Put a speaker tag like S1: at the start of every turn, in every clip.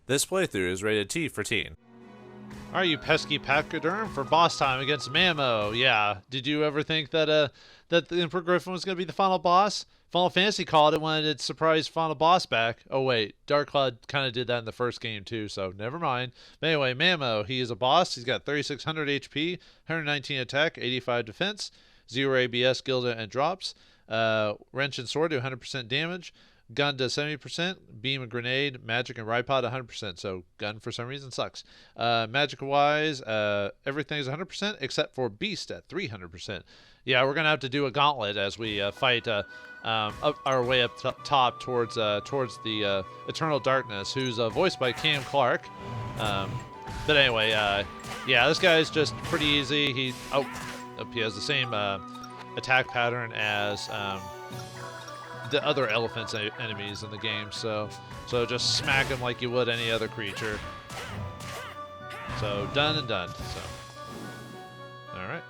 S1: This playthrough is rated T for teen.
S2: Are you pesky pachyderm for boss time against Mamo? Yeah. Did you ever think that that the Emperor Griffon was going to be the final boss? Final Fantasy called it when it surprised final boss back. Oh wait, Dark Cloud kind of did that in the first game too, so never mind. But anyway, Mamo, he is a boss. He's got 3600 HP, 119 attack, 85 defense, 0 ABS, Gilda, and drops. Wrench and sword do 100% damage. Gun does 70%, beam and grenade, magic and ride pod 100%. So gun for some reason sucks. Magic wise, everything's 100% except for beast at 300%. Yeah, we're gonna have to do a gauntlet as we fight up our way up top towards the Eternal Darkness, who's voiced by Cam Clark. But anyway, yeah, this guy's just pretty easy. He has the same attack pattern as the other elephants enemies in the game, so just smack him like you would any other creature. So done and done. So all right,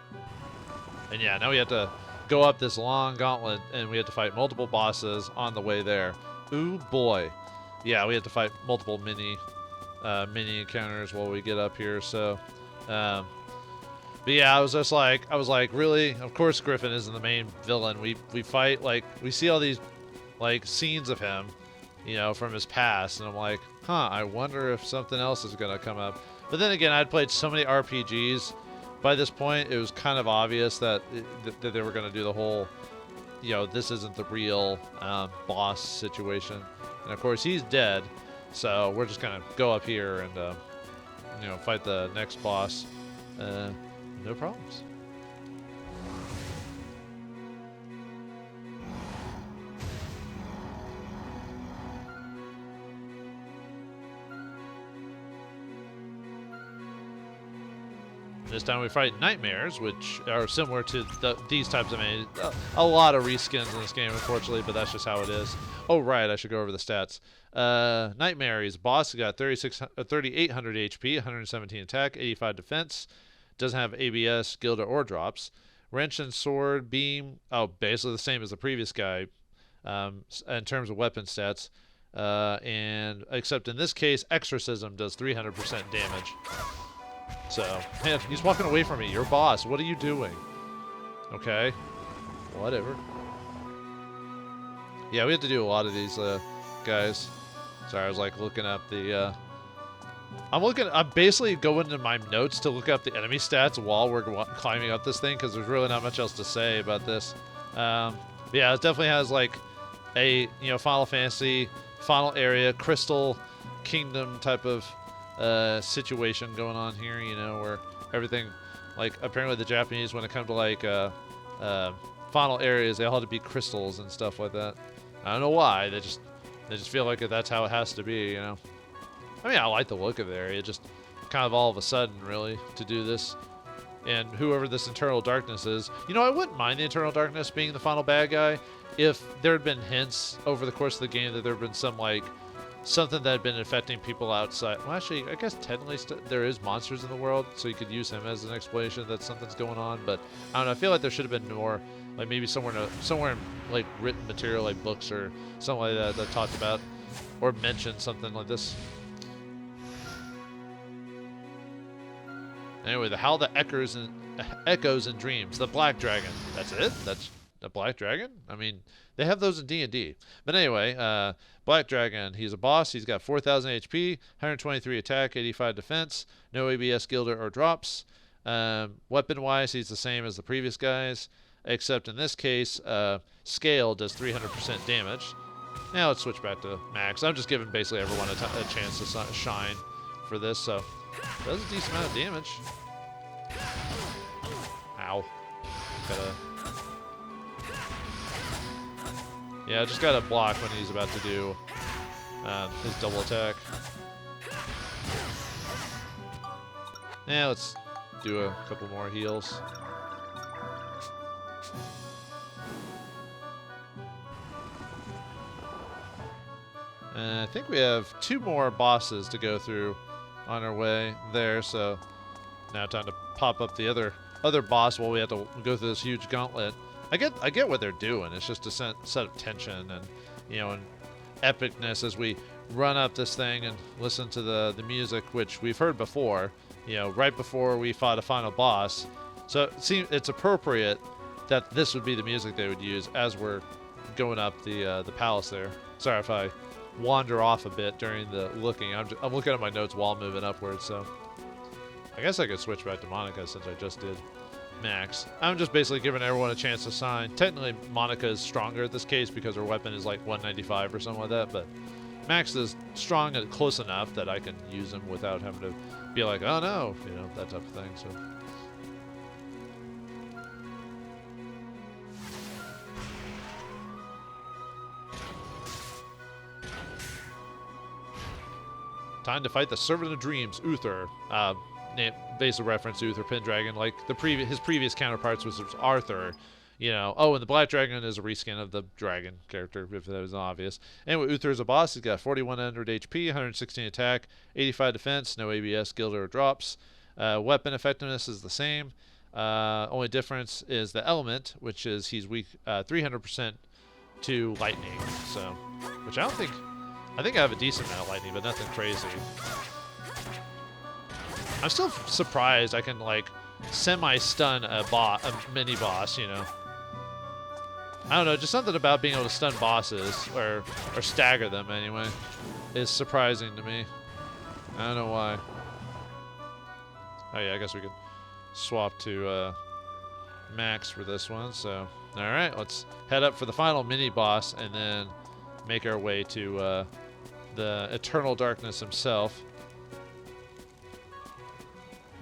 S2: and yeah, now we have to go up this long gauntlet, and we have to fight multiple bosses on the way there. Ooh boy, yeah, we have to fight multiple mini encounters while we get up here. So but yeah, I was like, really? Of course Griffon isn't the main villain. We fight, like, we see all these, like, scenes of him, you know, from his past, and I'm like, I wonder if something else is going to come up. But then again, I'd played so many RPGs. By this point, it was kind of obvious that they were going to do the whole, you know, this isn't the real boss situation. And of course, he's dead, so we're just going to go up here and, you know, fight the next boss. No problems. This time we fight nightmares, which are similar to these types of enemies. A lot of reskins in this game, unfortunately, but that's just how it is. Oh, right, I should go over the stats. Nightmare, he's a boss. He got 3,800 HP, 117 attack, 85 defense. Doesn't have ABS, Gilda, or drops. Wrench and sword, beam, basically the same as the previous guy in terms of weapon stats. And except in this case, exorcism does 300% damage. So, man, he's walking away from me. You're boss. What are you doing? Okay. Whatever. Yeah, we have to do a lot of these guys. Sorry, I was like looking up the I'm basically going into my notes to look up the enemy stats while we're climbing up this thing, because there's really not much else to say about this. Yeah, it definitely has like a, you know, Final Fantasy, final area, Crystal Kingdom type of situation going on here, you know, where everything, like, apparently the Japanese, when it comes to like final areas, they all have to be crystals and stuff like that. I don't know why. They just feel like that's how it has to be, you know. I mean, I like the look of the area, just kind of all of a sudden, really, to do this. And whoever this Eternal Darkness is, you know, I wouldn't mind the Eternal Darkness being the final bad guy if there had been hints over the course of the game that there had been some, like, something that had been affecting people outside. Well, actually, I guess technically there is monsters in the world, so you could use him as an explanation that something's going on. But I don't know. I feel like there should have been more, like maybe somewhere in like written material, like books or something like that, that talked about or mentioned something like this. Anyway, the Howl that echoes in dreams. The Black Dragon. That's it? That's the Black Dragon? I mean, they have those in D&D. But anyway, Black Dragon. He's a boss. He's got 4,000 HP, 123 attack, 85 defense, no ABS, Gilda, or drops. Weapon-wise, he's the same as the previous guys, except in this case, Scale does 300% damage. Now let's switch back to Max. I'm just giving basically everyone a chance to shine for this, so does a decent amount of damage. Ow. Yeah, just gotta block when he's about to do his double attack. Yeah, let's do a couple more heals. And I think we have 2 more bosses to go through on our way there, so now time to pop up the other boss while we have to go through this huge gauntlet. I get what they're doing. It's just to set up tension and, you know, and epicness as we run up this thing and listen to the music, which we've heard before, you know, right before we fought a final boss. So it seems it's appropriate that this would be the music they would use as we're going up the palace there. Sorry if I wander off a bit during the looking. I'm looking at my notes while moving upwards, so I guess I could switch back to Monica since I just did Max. I'm just basically giving everyone a chance to sign. Technically, Monica is stronger at this case because her weapon is like 195 or something like that, but Max is strong and close enough that I can use him without having to be like, oh no, you know, that type of thing. So. Time to fight the Servant of Dreams, Uther. Basically reference to Uther Pendragon, like his previous counterparts was Arthur. You know, oh, and the Black Dragon is a reskin of the dragon character, if that was obvious. Anyway, Uther is a boss. He's got 4100 HP, 116 attack, 85 defense, no ABS, gilder, or drops. Weapon effectiveness is the same. Only difference is the element, which is he's weak 300% to lightning. So, which I think I have a decent amount of lightning, but nothing crazy. I'm still surprised I can, like, semi-stun a mini boss, you know. I don't know, just something about being able to stun bosses, or stagger them anyway, is surprising to me. I don't know why. Oh yeah, I guess we could swap to Max for this one, so. Alright, let's head up for the final mini boss, and then make our way to the Eternal Darkness himself.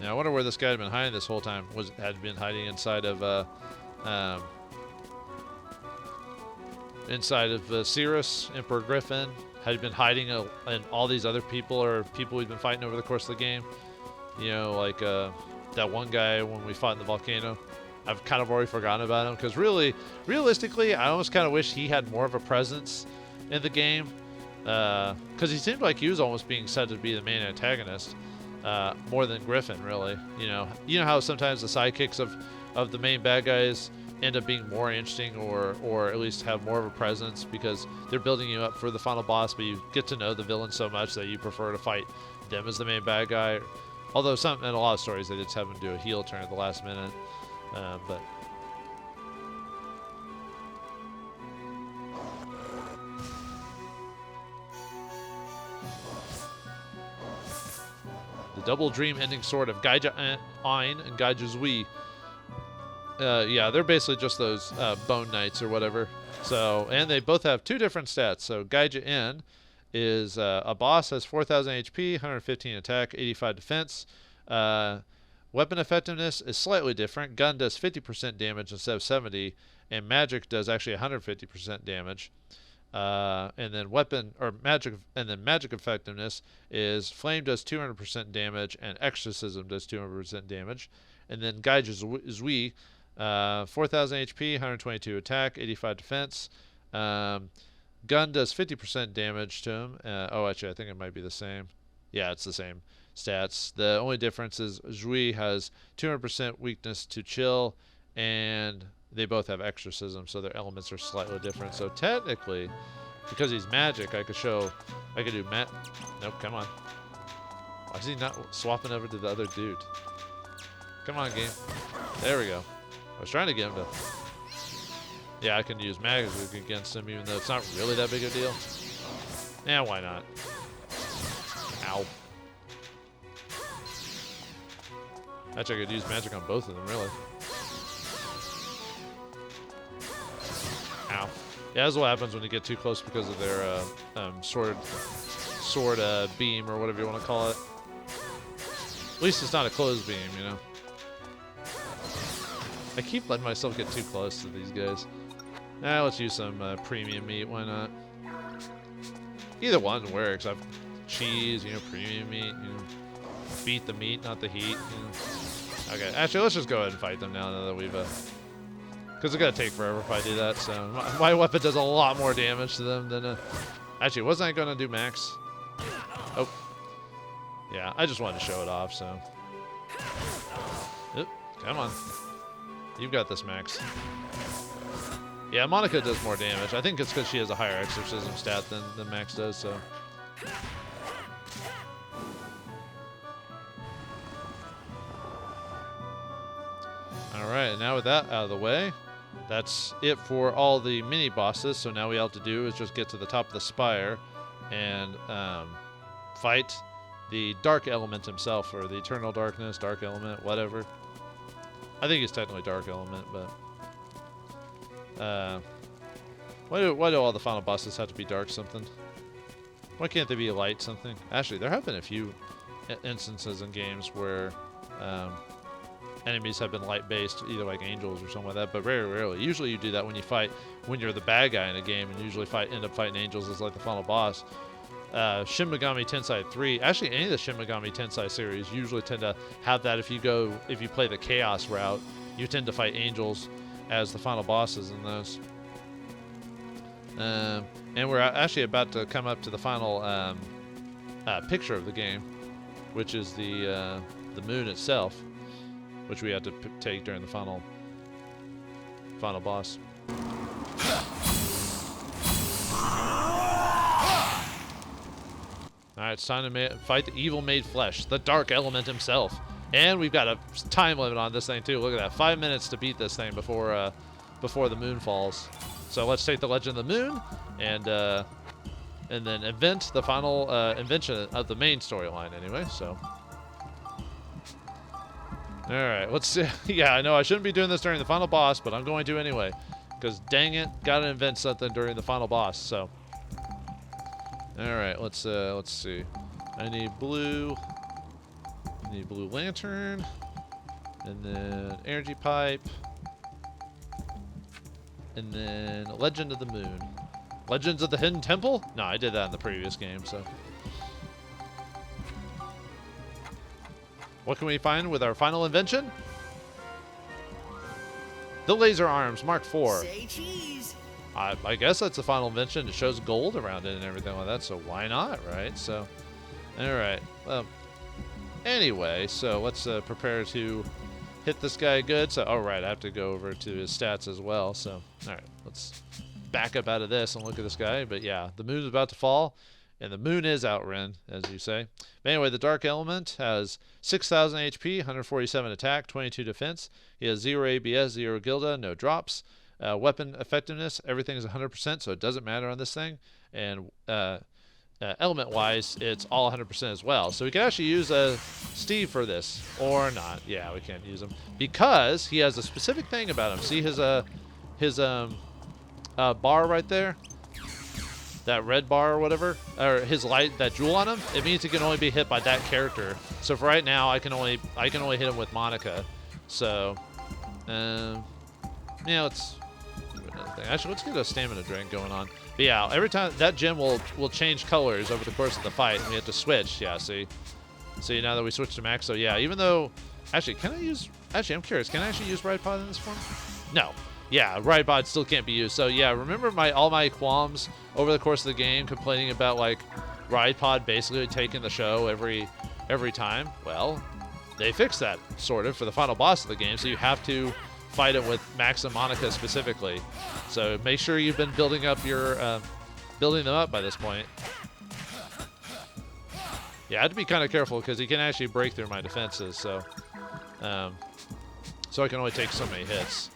S2: Now I wonder where this guy had been hiding this whole time. Had been hiding inside of Cirrus, Emperor Griffon. Had been hiding and all these other people or people we've been fighting over the course of the game. You know, like that one guy when we fought in the volcano. I've kind of already forgotten about him because realistically, I almost kind of wish he had more of a presence in the game. Because he seemed like he was almost being said to be the main antagonist. More than Griffon, really. You know how sometimes the sidekicks of the main bad guys end up being more interesting, or at least have more of a presence because they're building you up for the final boss, but you get to know the villain so much that you prefer to fight them as the main bad guy. Although in a lot of stories they just have him do a heel turn at the last minute, but. Double Dream Ending Sword of Gaija Ein and Gaija Zui. Yeah, they're basically just those Bone Knights or whatever. So, and they both have two different stats. So Gaija En is a boss, has 4,000 HP, 115 attack, 85 defense. Weapon effectiveness is slightly different. Gun does 50% damage instead of 70, and magic does actually 150% damage. And then magic effectiveness is flame does 200% damage and exorcism does 200% damage. And then Gaija Zui, 4,000 HP, 122 attack, 85 defense. Gun does 50% damage to him. Actually, I think it might be the same. Yeah, it's the same stats. The only difference is Zui has 200% weakness to chill, and they both have exorcism, so their elements are slightly different. So technically, because he's magic, I could do Nope, come on. Why is he not swapping over to the other dude? Come on, game. There we go. I was trying to get him to. Yeah, I can use magic against him, even though it's not really that big a deal. Yeah, why not? Ow. Actually, I could use magic on both of them, really. Ow. Yeah, that's what happens when you get too close because of their sword beam or whatever you want to call it. At least it's not a closed beam, you know. I keep letting myself get too close to these guys. Let's use some premium meat. Why not? Either one works. I've cheese, you know, premium meat. You know, beat the meat, not the heat. You know. Okay, actually, let's just go ahead and fight them now that we've. Because it's gonna take forever if I do that. So my weapon does a lot more damage to them than. Actually, wasn't I gonna do max? Oh. Yeah, I just wanted to show it off. So. Oop, come on. You've got this, Max. Yeah, Monica does more damage. I think it's because she has a higher exorcism stat than Max does, so. Alright, and now with that out of the way, that's it for all the mini bosses. So now we all have to do is just get to the top of the spire and fight the dark element himself, or the eternal darkness, dark element, whatever. I think it's technically dark element, but why do all the final bosses have to be dark something? Why can't they be light something? Actually, there have been a few instances in games where enemies have been light-based, either like angels or something like that, but very rarely. Usually you do that when you're the bad guy in a game, and usually end up fighting angels as like the final boss. Shin Megami Tensei 3, actually any of the Shin Megami Tensei series usually tend to have that. If you play the Chaos route, you tend to fight angels as the final bosses in those. And we're actually about to come up to the final picture of the game, which is the moon itself, which we have to take during the final boss. Alright, it's time to fight the evil made flesh, the dark element himself. And we've got a time limit on this thing too. Look at that, 5 minutes to beat this thing before the moon falls. So let's take the Legend of the Moon and then invent the final invention of the main storyline anyway, so. Alright, let's see. Yeah, I know I shouldn't be doing this during the final boss, but I'm going to anyway. Because dang it, gotta invent something during the final boss, so. Alright, let's see. I need blue lantern. And then energy pipe. And then Legend of the Moon. Legends of the Hidden Temple? No, I did that in the previous game, so. What can we find with our final invention? The laser arms, Mark IV.
S3: Say cheese.
S2: I guess that's the final invention. It shows gold around it and everything like that, so why not, right? So, alright. Well, anyway, so let's prepare to hit this guy good. So, alright, I have to go over to his stats as well. So, alright, let's back up out of this and look at this guy. But yeah, the moon's about to fall, and the moon is Outrin, as you say. But anyway, the Dark Element has 6,000 HP, 147 attack, 22 defense. He has 0 ABS, 0 Gilda, no drops. Weapon effectiveness, everything is 100%, so it doesn't matter on this thing. And element-wise, it's all 100% as well. So we can actually use Steve for this, or not. Yeah, we can't use him because he has a specific thing about him. See his bar right there, that red bar or whatever, or his light, that jewel on him. It means he can only be hit by that character. So for right now, I can only hit him with Monica. So, yeah, let's. Actually, let's get a stamina drink going on. But yeah, every time that gem will change colors over the course of the fight, and we have to switch. Yeah, see now that we switched to max. So yeah, even though, actually, can I use? Actually, I'm curious. Can I actually use Ride Pod in this form? No. Yeah, Ride Pod still can't be used. So yeah, remember all my qualms over the course of the game, complaining about like Ride Pod basically taking the show every time. Well, they fixed that sort of for the final boss of the game. So you have to fight it with Max and Monica specifically. So make sure you've been building up your building them up by this point. Yeah, I have to be kind of careful because he can actually break through my defenses. So so I can only take so many hits.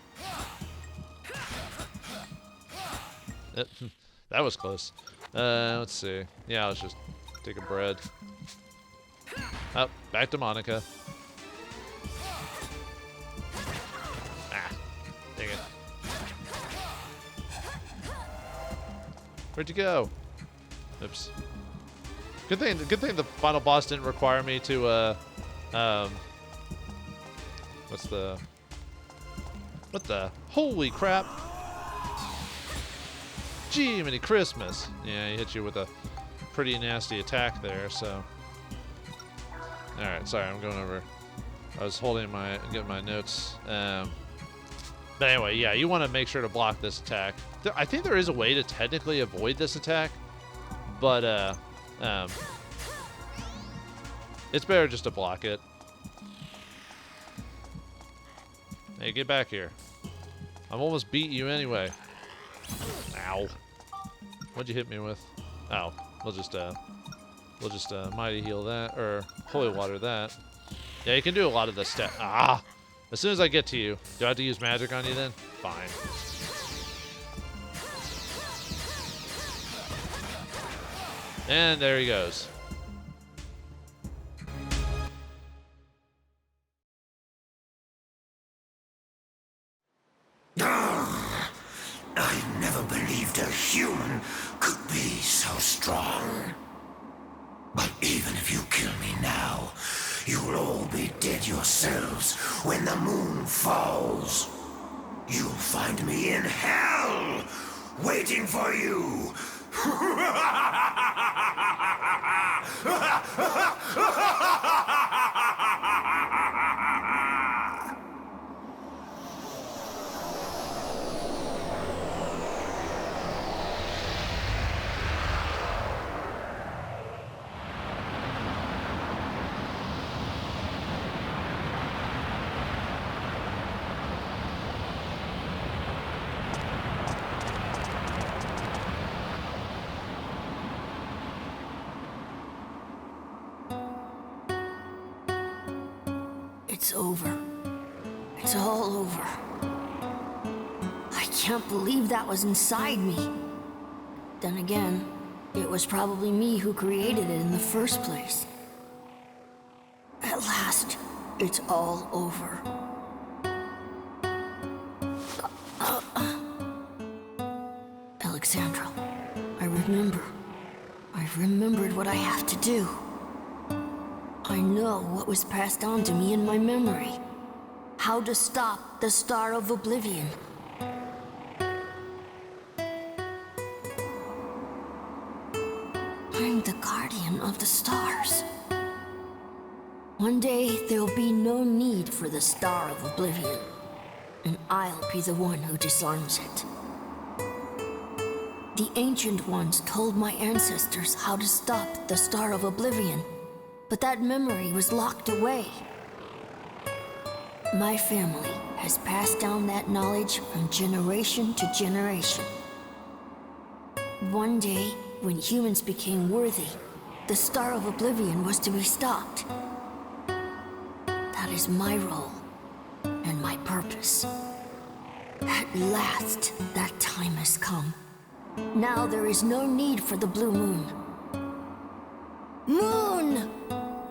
S2: That was close. Let's see. Yeah, let's just take a bread. Up, back to Monica. Dang it. Where'd you go? Oops. Good thing the final boss didn't require me to what the holy crap. Gee, many Christmas. Yeah, he hit you with a pretty nasty attack there, so. Alright, sorry, I'm going over. I was getting my notes. But anyway, yeah, you want to make sure to block this attack. I think there is a way to technically avoid this attack, but it's better just to block it. Hey, get back here. I'm almost beat you anyway. Ow. What'd you hit me with? Oh, we'll just We'll just mighty heal that, or holy water that. Yeah, you can do a lot of the stat. Ah! As soon as I get to you, do I have to use magic on you then? Fine. And there he goes.
S3: I never believed a human could be so strong. But even if you kill me now, you'll all be dead yourselves when the moon falls. You'll find me in hell, waiting for you.
S4: It's over. It's all over. I can't believe that was inside me. Then again, it was probably me who created it in the first place. At last, it's all over. Alexandra, I remember. I've remembered what I have to do. I know what was passed on to me in my memory. How to stop the Star of Oblivion. I'm the guardian of the stars. One day, there'll be no need for the Star of Oblivion, and I'll be the one who disarms it. The Ancient Ones told my ancestors how to stop the Star of Oblivion, but that memory was locked away. My family has passed down that knowledge from generation to generation. One day, when humans became worthy, the Star of Oblivion was to be stopped. That is my role and my purpose. At last, that time has come. Now there is no need for the blue moon. Moon!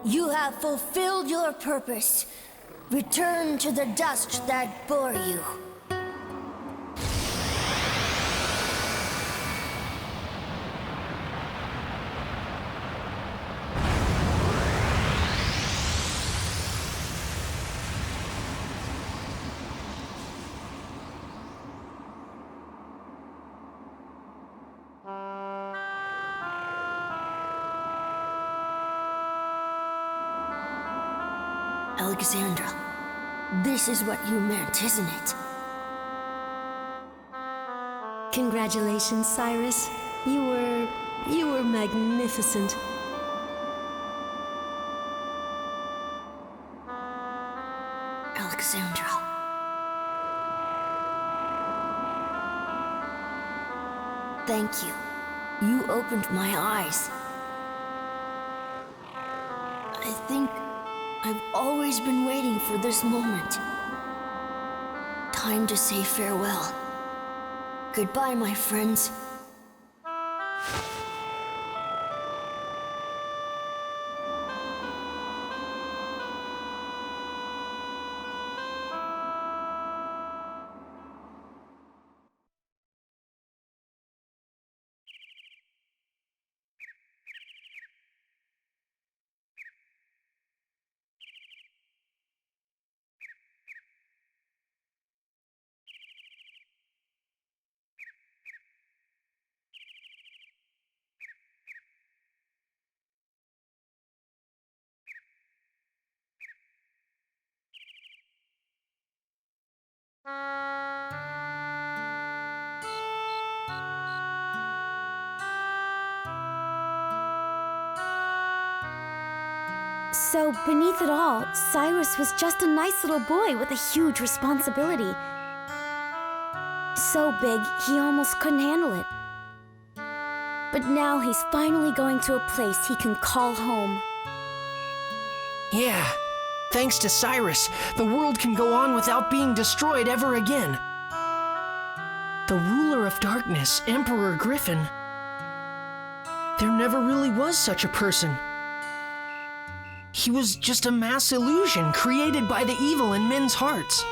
S4: You have fulfilled your purpose. Return to the dust that bore you. Alexandra, this is what you meant, isn't it?
S5: Congratulations, Cyrus. You were magnificent.
S4: Alexandra. Thank you. You opened my eyes. I think I've always been waiting for this moment. Time to say farewell. Goodbye, my friends.
S5: So, beneath it all, Cyrus was just a nice little boy with a huge responsibility. So big, he almost couldn't handle it. But now he's finally going to a place he can call home.
S6: Yeah, thanks to Cyrus, the world can go on without being destroyed ever again. The ruler of darkness, Emperor Griffon, there never really was such a person. He was just a mass illusion created by the evil in men's hearts.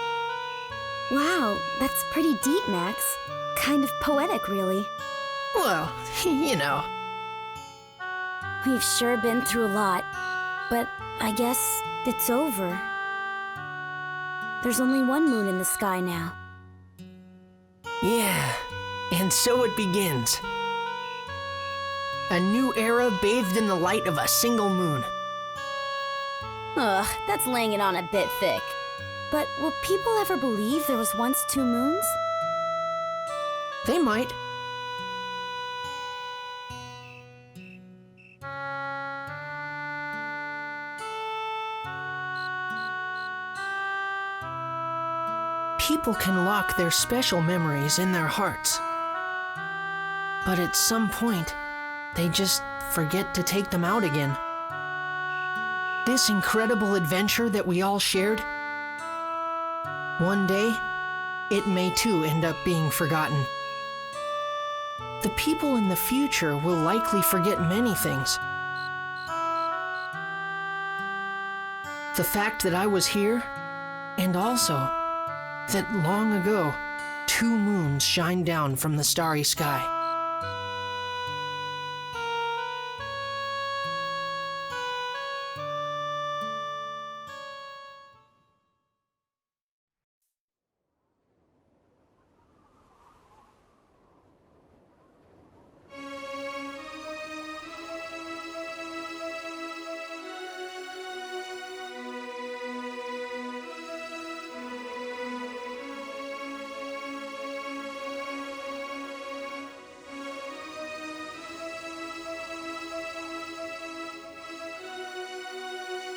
S5: Wow, that's pretty deep, Max. Kind of poetic, really.
S6: Well, you know.
S5: We've sure been through a lot, but I guess it's over. There's only one moon in the sky now.
S6: Yeah, and so it begins. A new era bathed in the light of a single moon.
S5: Ugh, that's laying it on a bit thick. But will people ever believe there was once two moons?
S6: They might. People can lock their special memories in their hearts. But at some point, they just forget to take them out again. This incredible adventure that we all shared, one day, it may too end up being forgotten. The people in the future will likely forget many things. The fact that I was here, and also that long ago, two moons shined down from the starry sky.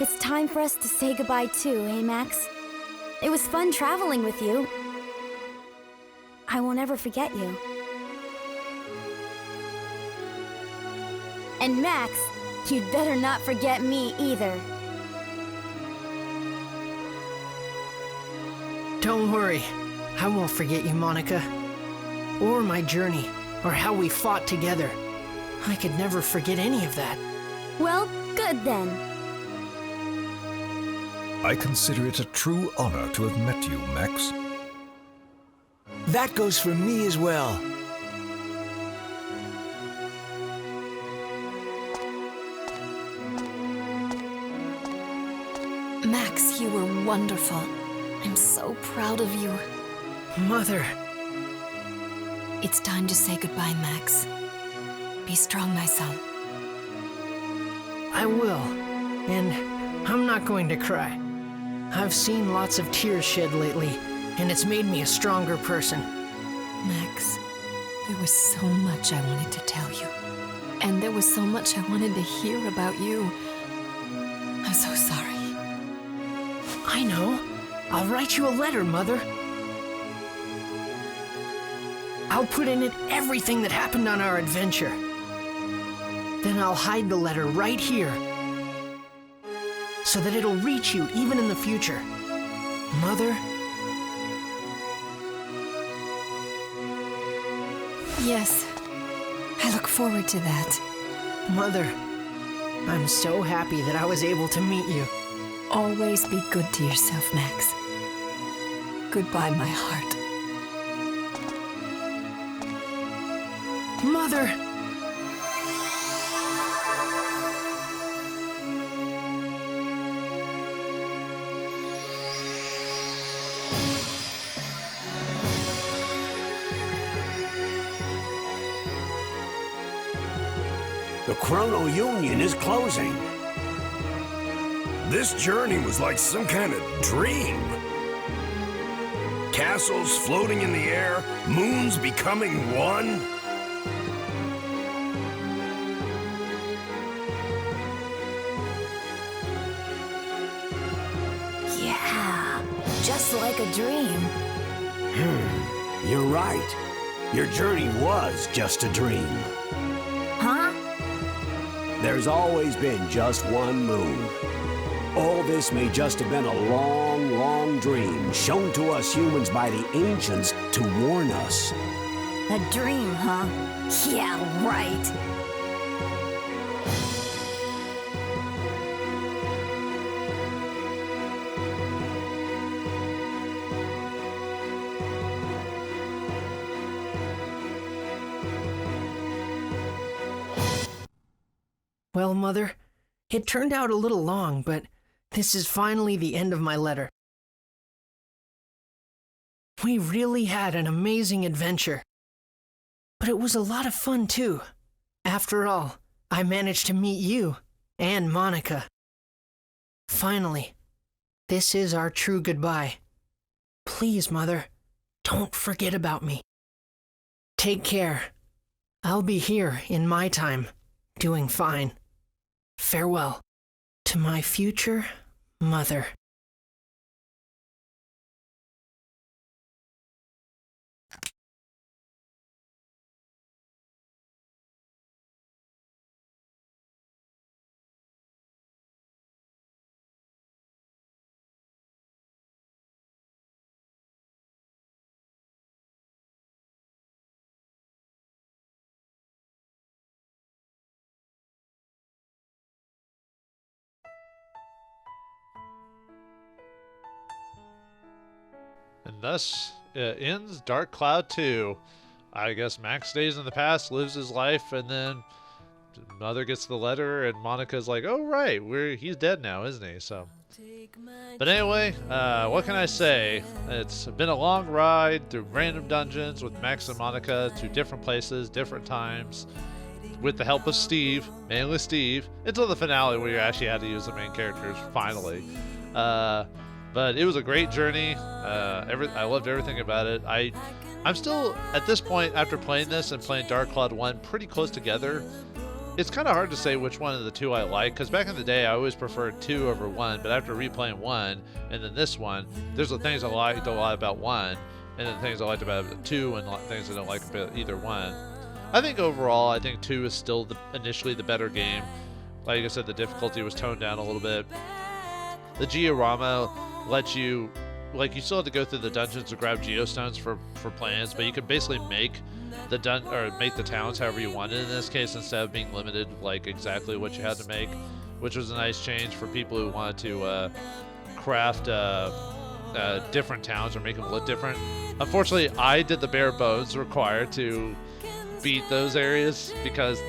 S5: It's time for us to say goodbye too, eh, Max? It was fun traveling with you. I won't ever forget you. And Max, you'd better not forget me either.
S6: Don't worry, I won't forget you, Monica. Or my journey, or how we fought together. I could never forget any of that.
S5: Well, good then.
S7: I consider it a true honor to have met you, Max.
S3: That goes for me as well.
S8: Max, you were wonderful. I'm so proud of you.
S6: Mother.
S8: It's time to say goodbye, Max. Be strong, my son.
S6: I will. And I'm not going to cry. I've seen lots of tears shed lately, and it's made me a stronger person.
S8: Max, there was so much I wanted to tell you. And there was so much I wanted to hear about you. I'm so sorry.
S6: I know. I'll write you a letter, Mother. I'll put in it everything that happened on our adventure. Then I'll hide the letter right here, so that it'll reach you even in the future. Mother?
S8: Yes, I look forward to that.
S6: Mother, I'm so happy that I was able to meet you.
S8: Always be good to yourself, Max. Goodbye, my heart.
S6: Mother!
S3: The Chrono Union is closing.
S9: This journey was like some kind of dream. Castles floating in the air, moons becoming one.
S4: Yeah, just like a dream.
S3: You're right. Your journey was just a dream.
S10: there's always been just one moon. All this may just have been a long, long dream shown to us humans by the ancients to warn us.
S4: A dream, huh? Yeah, right.
S6: Well, Mother, it turned out a little long, but this is finally the end of my letter. We really had an amazing adventure. But it was a lot of fun, too. After all, I managed to meet you and Monica. Finally, this is our true goodbye. Please, Mother, don't forget about me. Take care. I'll be here in my time, doing fine. Farewell to my future mother.
S2: And thus ends Dark Cloud 2. I guess Max stays in the past, lives his life, and then Mother gets the letter, and Monica's like, "Oh right, he's dead now, isn't he?" So, but anyway, what can I say? It's been a long ride through random dungeons with Max and Monica to different places, different times, with the help of Steve, mainly Steve, until the finale where you actually had to use the main characters finally. But it was a great journey. I loved everything about it. I'm still, at this point, after playing this and playing Dark Cloud 1 pretty close together, it's kind of hard to say which one of the two I like, because back in the day I always preferred 2 over 1, but after replaying 1 and then this one, there's the things I liked a lot about 1, and then things I liked about 2, and things I don't like about either one. I think overall, I think 2 is still initially the better game. Like I said, the difficulty was toned down a little bit. The Georama lets you, like, you still have to go through the dungeons to grab geostones for plans, but you can basically make the towns however you wanted in this case, instead of being limited like exactly what you had to make, which was a nice change for people who wanted to craft different towns or make them look different. Unfortunately, I did the bare bones required to beat those areas because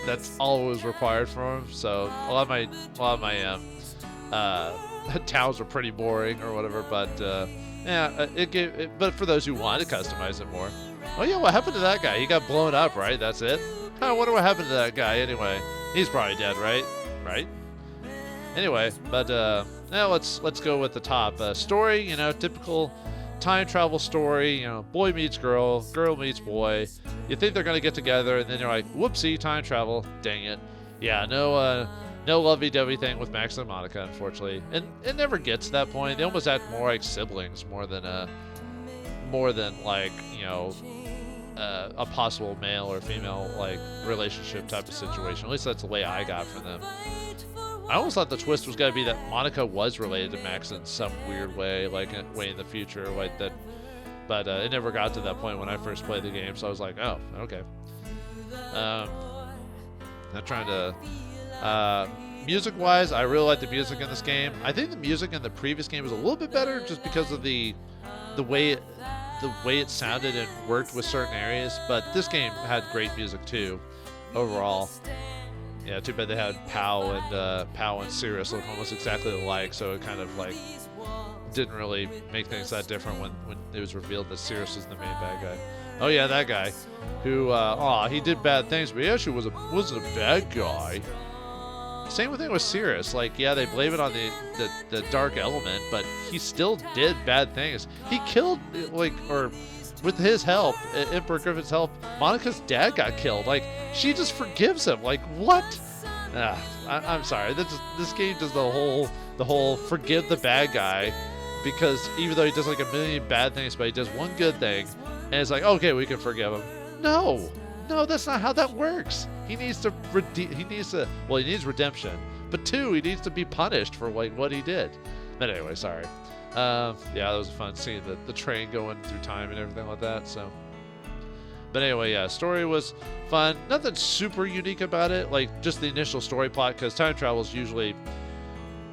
S2: that's all was required for them. So a lot of my towns were pretty boring or whatever, but yeah, but for those who want to customize it more. Oh yeah, what happened to that guy? He got blown up, right? That's it? I wonder what happened to that guy anyway. He's probably dead, right? Right? Anyway, but now let's go with the top. Story, typical time travel story, boy meets girl, girl meets boy. You think they're gonna get together, and then you're like, whoopsie, time travel, dang it. Yeah, no lovey-dovey thing with Max and Monica, unfortunately. And it never gets to that point. They almost act more like siblings, more than like, a possible male or female like relationship type of situation. At least that's the way I got from them. I almost thought the twist was gonna be that Monica was related to Max in some weird way, like way in the future, like that. But it never got to that point when I first played the game, so I was like, oh, okay. Not trying to. Music-wise, I really like the music in this game. I think the music in the previous game was a little bit better, just because of the way it sounded and worked with certain areas. But this game had great music too, overall. Yeah, too bad they had Pow and Cirrus look almost exactly alike, so it kind of like didn't really make things that different when it was revealed that Cirrus was the main bad guy. Oh yeah, that guy, who he did bad things, but he actually wasn't a bad guy. Same thing with Cirrus. Like, yeah, they blame it on the dark element, but he still did bad things. He killed, or with his help, Emperor Griffon's help, Monica's dad got killed. Like, she just forgives him. Like, what? I'm sorry. This game does the whole forgive the bad guy, because even though he does like a million bad things, but he does one good thing, and it's like, okay, we can forgive him. No, that's not how that works. he needs to he needs redemption, but 2, he needs to be punished for like what he did. But anyway, sorry. Yeah, that was a fun scene, the train going through time and everything like that. So, but anyway, yeah, story was fun. Nothing super unique about it, like just the initial story plot, because time travel is usually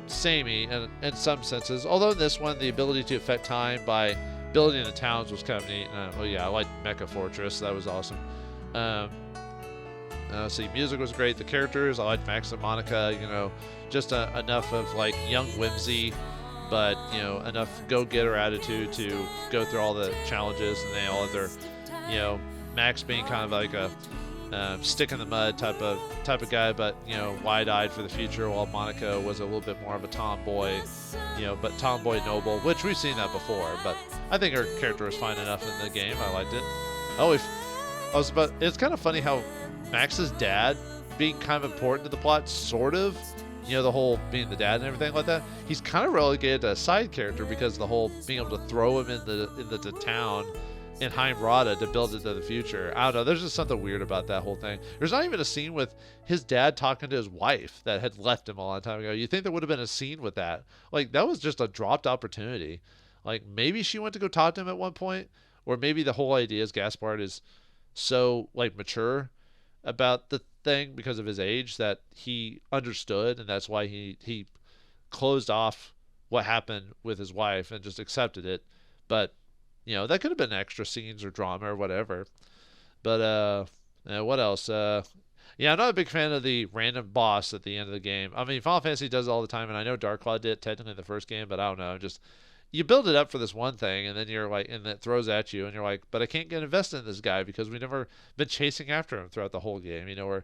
S2: samey in some senses. Although in this one, the ability to affect time by building the towns was kind of neat. Well, yeah, I liked Mecha Fortress. That was awesome. See, music was great. The characters, I liked Max and Monica. You know, just enough of like young whimsy, but you know, enough go-getter attitude to go through all the challenges, and they all have their, you know, Max being kind of like a stick in the mud type of guy, but you know, wide-eyed for the future, while Monica was a little bit more of a tomboy, you know, but tomboy noble, which we've seen that before. But I think her character was fine enough in the game. I liked it. It's kind of funny how Max's dad being kind of important to the plot, sort of, you know, the whole being the dad and everything like that. He's kind of relegated to a side character because the whole being able to throw him into the town in Heimrada to build it to the future. I don't know. There's just something weird about that whole thing. There's not even a scene with his dad talking to his wife that had left him a long time ago. You think there would have been a scene with that? Like, that was just a dropped opportunity. Like, maybe she went to go talk to him at one point, or maybe the whole idea is Gaspard is so like mature about the thing because of his age that he understood, and that's why he closed off what happened with his wife and just accepted it. But you know, that could have been extra scenes or drama or whatever. But what else? Yeah, I'm not a big fan of the random boss at the end of the game. I mean, Final Fantasy does it all the time, and I know Dark Cloud did it technically in the first game, but I don't know. Just you build it up for this one thing, and then you're like, and it throws at you, and you're like, but I can't get invested in this guy because we've never been chasing after him throughout the whole game, you know,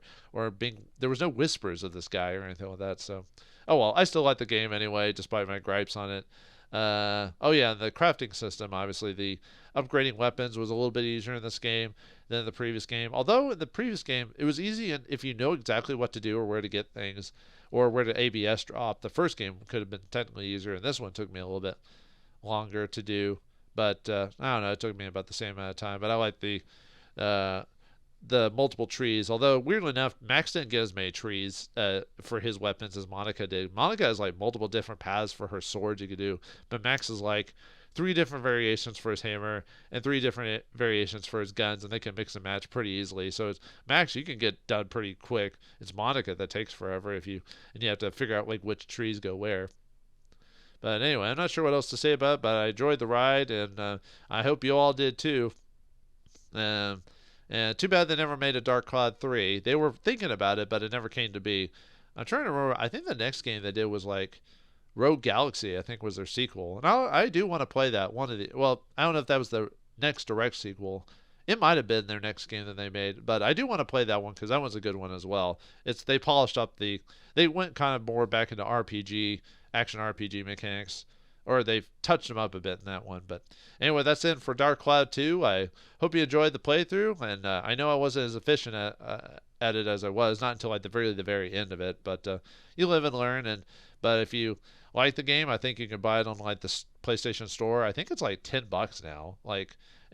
S2: there was no whispers of this guy or anything like that. So, oh well, I still like the game anyway, despite my gripes on it. Oh yeah, and the crafting system, obviously the upgrading weapons was a little bit easier in this game than the previous game. Although in the previous game, it was easy, and if you know exactly what to do or where to get things or where to ABS drop, the first game could have been technically easier, and this one took me a little bit longer to do. But I don't know, it took me about the same amount of time. But I like the multiple trees. Although weirdly enough, Max didn't get as many trees for his weapons as Monica did. Monica has like multiple different paths for her swords you could do, but Max is like 3 different variations for his hammer and 3 different variations for his guns, and they can mix and match pretty easily. So it's Max, you can get done pretty quick. It's Monica that takes forever and you have to figure out like which trees go where. But anyway, I'm not sure what else to say about it, but I enjoyed the ride, and I hope you all did too. And too bad they never made a Dark Cloud 3. They were thinking about it, but it never came to be. I'm trying to remember. I think the next game they did was like Rogue Galaxy, I think was their sequel. And I do want to play that. Well, I don't know if that was the next direct sequel. It might have been their next game that they made, but I do want to play that one because that one's a good one as well. They polished up they went kind of more back into action RPG mechanics, or they've touched them up a bit in that one. But anyway, that's it for Dark Cloud 2. I hope you enjoyed the playthrough, and I know I wasn't as efficient at it as I was, not until like the very end of it. But you live and learn. But if you like the game, I think you can buy it on like the PlayStation Store. I think it's like $10 now.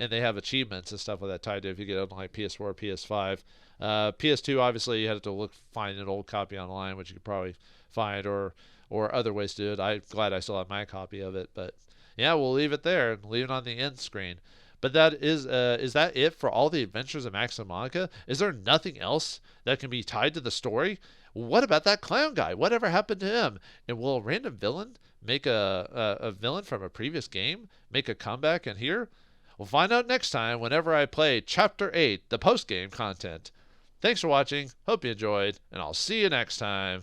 S2: And they have achievements and stuff like that tied to it if you get it on like PS4 or PS5. PS2, obviously, you had to find an old copy online, which you could probably find, or other ways to do it. I'm glad I still have my copy of it. But yeah, we'll leave it there and leave it on the end screen. But that is that it for all the adventures of Max and Monica? Is there nothing else that can be tied to the story? What about that clown guy? Whatever happened to him? And will a random villain make a villain from a previous game make a comeback in here? We'll find out next time whenever I play Chapter 8, the post-game content. Thanks for watching, hope you enjoyed, and I'll see you next time.